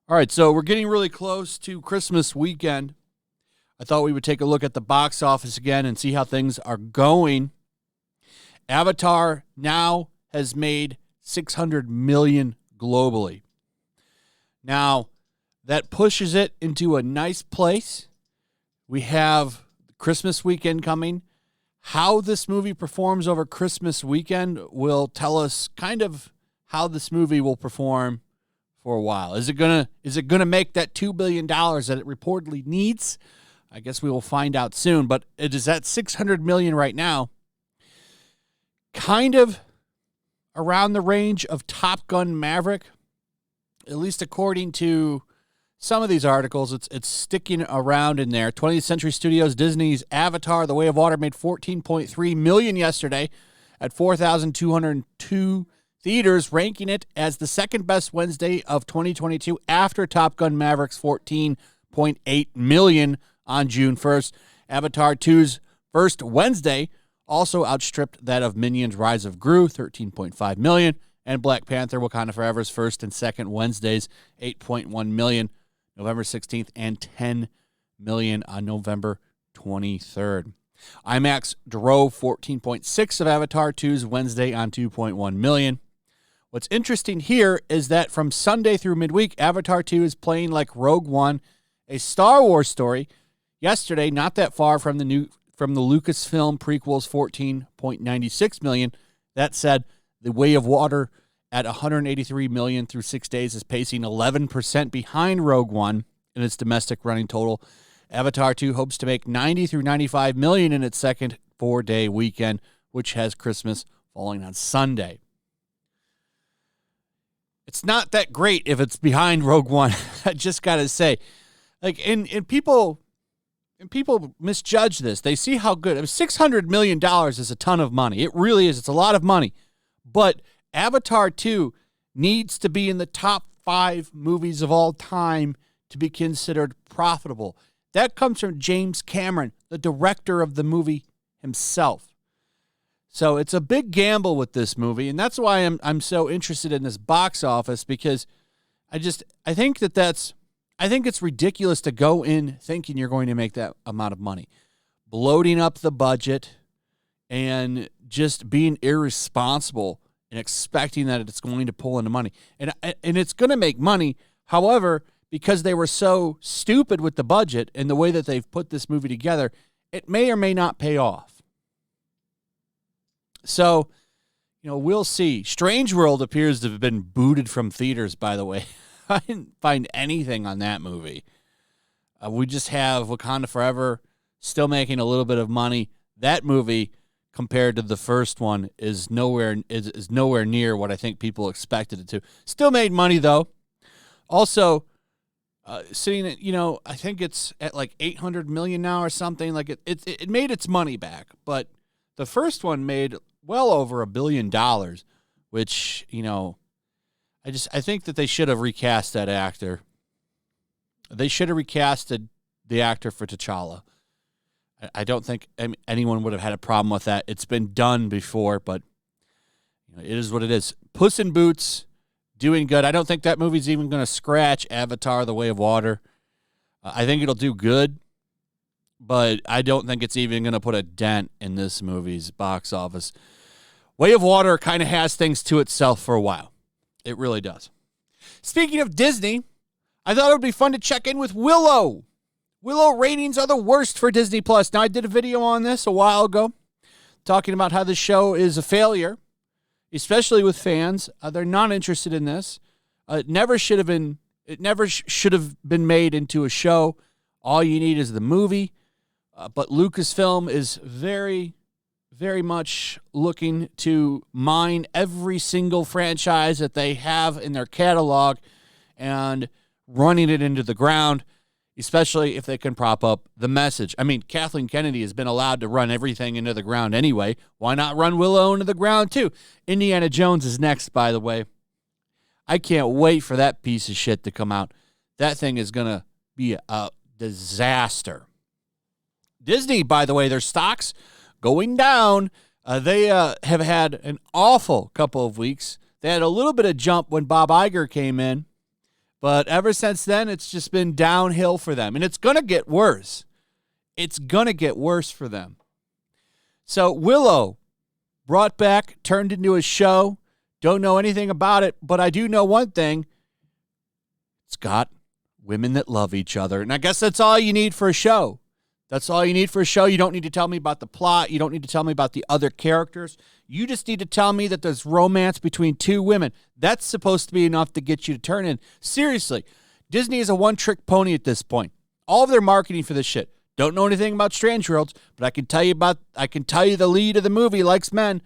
All right, so we're getting really close to Christmas weekend. I thought we would take a look at the box office again and see how things are going. Avatar now has made $600 million globally. Now, that pushes it into a nice place. We have Christmas weekend coming. How this movie performs over Christmas weekend will tell us kind of how this movie will perform for a while. Is it gonna make that $2 billion that it reportedly needs? I guess we will find out soon. But it is at $600 million right now, kind of around the range of Top Gun Maverick, at least according to some of these articles. It's sticking around in there. 20th Century Studios, Disney's Avatar: The Way of Water made $14.3 million yesterday at 4,202 theaters, ranking it as the second best Wednesday of 2022 after Top Gun Maverick's $14.8 million on June 1st. Avatar 2's first Wednesday also outstripped that of Minions: Rise of Gru, $13.5 million, and Black Panther: Wakanda Forever's first and second Wednesdays, $8.1 million, November 16th, and $10 million on November 23rd. IMAX drove 14.6 of Avatar 2's Wednesday on $2.1 million. What's interesting here is that from Sunday through midweek, Avatar 2 is playing like Rogue One, a Star Wars story. Yesterday, not that far from the Lucasfilm prequel's $14.96 million. That said, The Way of Water at $183 million through 6 days is pacing 11% behind Rogue One in its domestic running total. Avatar 2 hopes to make $90 through $95 million in its second 4-day weekend, which has Christmas falling on Sunday. It's not that great if it's behind Rogue One. I just got to say, like, and people misjudge this. They see how good. $600 million is a ton of money. It really is. It's a lot of money. But Avatar 2 needs to be in the top 5 movies of all time to be considered profitable. That comes from James Cameron, the director of the movie himself. So it's a big gamble with this movie, and that's why I'm so interested in this box office, because I think it's ridiculous to go in thinking you're going to make that amount of money, bloating up the budget and just being irresponsible and expecting that it's going to pull in the money. And it's going to make money. However, because they were so stupid with the budget and the way that they've put this movie together, it may or may not pay off. So, we'll see. Strange World appears to have been booted from theaters, by the way. I didn't find anything on that movie. We just have Wakanda Forever still making a little bit of money. That movie, compared to the first one, is nowhere near what I think people expected it to. Still made money, though. Also, sitting at, I think it's at like $800 million now or something. Like it made its money back, but the first one made well over $1 billion, which, I think that they should have recast that actor. They should have recasted the actor for T'Challa. I don't think anyone would have had a problem with that. It's been done before, but it is what it is. Puss in Boots, doing good. I don't think that movie's even going to scratch Avatar: The Way of Water. I think it'll do good, but I don't think it's even going to put a dent in this movie's box office. Way of Water kind of has things to itself for a while. It really does. Speaking of Disney, I thought it would be fun to check in with Willow. Willow ratings are the worst for Disney+. Now, I did a video on this a while ago, talking about how the show is a failure, especially with fans. They're not interested in this. It never should have been made into a show. All you need is the movie. But Lucasfilm is very, very much looking to mine every single franchise that they have in their catalog and running it into the ground, especially if they can prop up the message. I mean, Kathleen Kennedy has been allowed to run everything into the ground anyway. Why not run Willow into the ground too? Indiana Jones is next, by the way. I can't wait for that piece of shit to come out. That thing is going to be a disaster. Disney, by the way, their stocks going down. They have had an awful couple of weeks. They had a little bit of jump when Bob Iger came in, but ever since then, it's just been downhill for them, and it's going to get worse. It's going to get worse for them. So Willow, brought back, turned into a show. Don't know anything about it, but I do know one thing. It's got women that love each other, and I guess that's all you need for a show. That's all you need for a show. You don't need to tell me about the plot. You don't need to tell me about the other characters. You just need to tell me that there's romance between two women. That's supposed to be enough to get you to turn in. Seriously, Disney is a one-trick pony at this point. All of their marketing for this shit. Don't know anything about Strange Worlds, but I can tell you the lead of the movie likes men.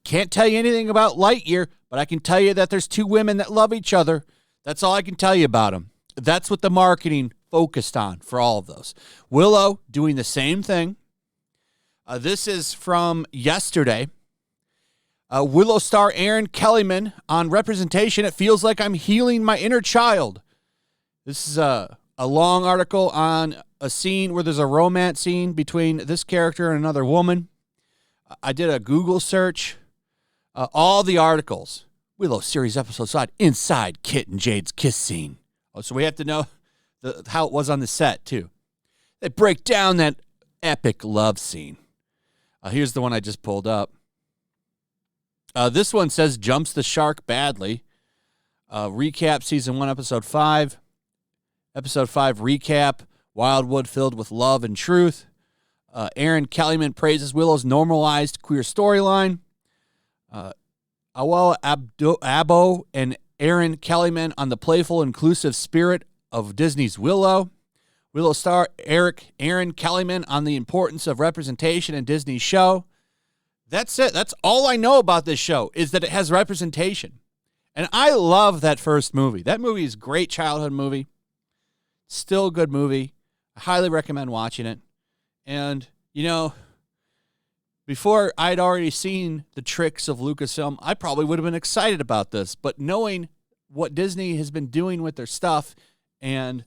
Can't tell you anything about Lightyear, but I can tell you that there's two women that love each other. That's all I can tell you about them. That's what the marketing focused on for all of those. Willow doing the same thing. This is from yesterday. Willow star Aaron Kellyman on representation. It feels like I'm healing my inner child. This is a long article on a scene where there's a romance scene between this character and another woman. I did a Google search. All the articles. Willow series episode side inside Kit and Jade's kiss scene. Oh, so we have to know how it was on the set, too. They break down that epic love scene. Here's the one I just pulled up. This one says jumps the shark badly. Recap season 1, episode 5. Episode 5 recap. Wildwood filled with love and truth. Aaron Kellyman praises Willow's normalized queer storyline. Awel Abo and Aaron Kellyman on the playful, inclusive spirit of Disney's Willow. Willow star Aaron Kellyman on the importance of representation in Disney's show. That's it. That's all I know about this show, is that it has representation. And I love that first movie. That movie is a great childhood movie. Still a good movie. I highly recommend watching it. And, you know, before I'd already seen the tricks of Lucasfilm, I probably would have been excited about this. But knowing what Disney has been doing with their stuff and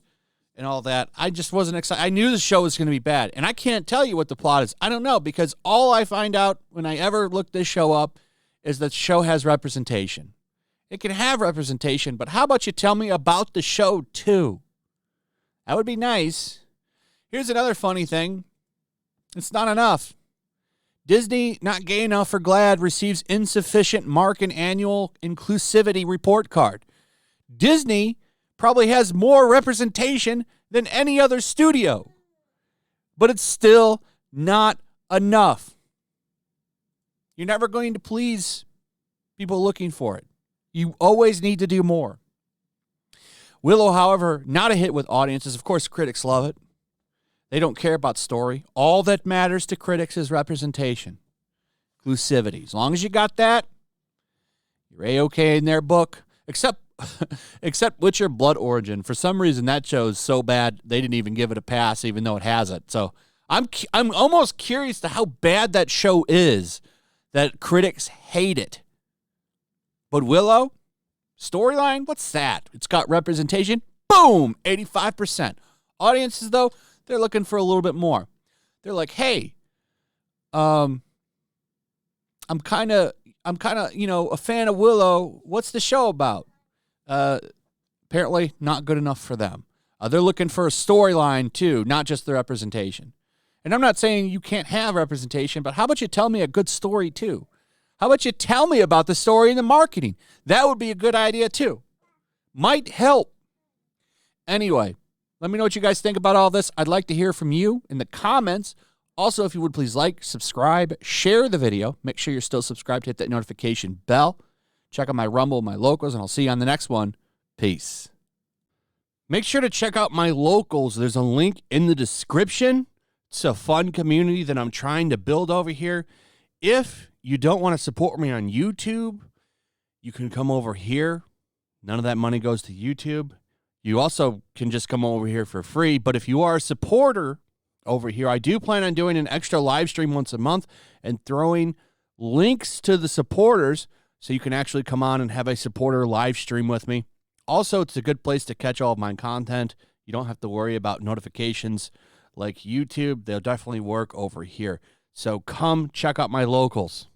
all that, I just wasn't excited. I knew the show was going to be bad. And I can't tell you what the plot is. I don't know, because all I find out when I ever look this show up is that the show has representation. It can have representation, but how about you tell me about the show, too? That would be nice. Here's another funny thing. It's not enough. Disney, not gay enough for GLAAD, receives insufficient mark and annual inclusivity report card. Disney probably has more representation than any other studio, but it's still not enough. You're never going to please people looking for it. You always need to do more. Willow, however, not a hit with audiences. Of course, critics love it. They don't care about story. All that matters to critics is representation, inclusivity. As long as you got that, you're A-okay in their book, except Witcher Blood Origin. For some reason, that show is so bad, they didn't even give it a pass, even though it has it. So I'm almost curious to how bad that show is that critics hate it. But Willow, storyline, what's that? It's got representation. Boom, 85%. Audiences, though, they're looking for a little bit more. They're like, hey, I'm kind of, a fan of Willow. What's the show about? Apparently not good enough for them. They're looking for a storyline, too, not just the representation. And I'm not saying you can't have representation, but how about you tell me a good story, too? How about you tell me about the story and the marketing? That would be a good idea, too. Might help. Anyway, let me know what you guys think about all this. I'd like to hear from you in the comments. Also, if you would please like, subscribe, share the video. Make sure you're still subscribed. Hit that notification bell. Check out my Rumble, my locals, and I'll see you on the next one. Peace. Make sure to check out my locals. There's a link in the description. It's a fun community that I'm trying to build over here. If you don't want to support me on YouTube, you can come over here. None of that money goes to YouTube. You also can just come over here for free. But if you are a supporter over here, I do plan on doing an extra live stream once a month and throwing links to the supporters so you can actually come on and have a supporter live stream with me. Also, it's a good place to catch all of my content. You don't have to worry about notifications like YouTube. They'll definitely work over here. So come check out my locals.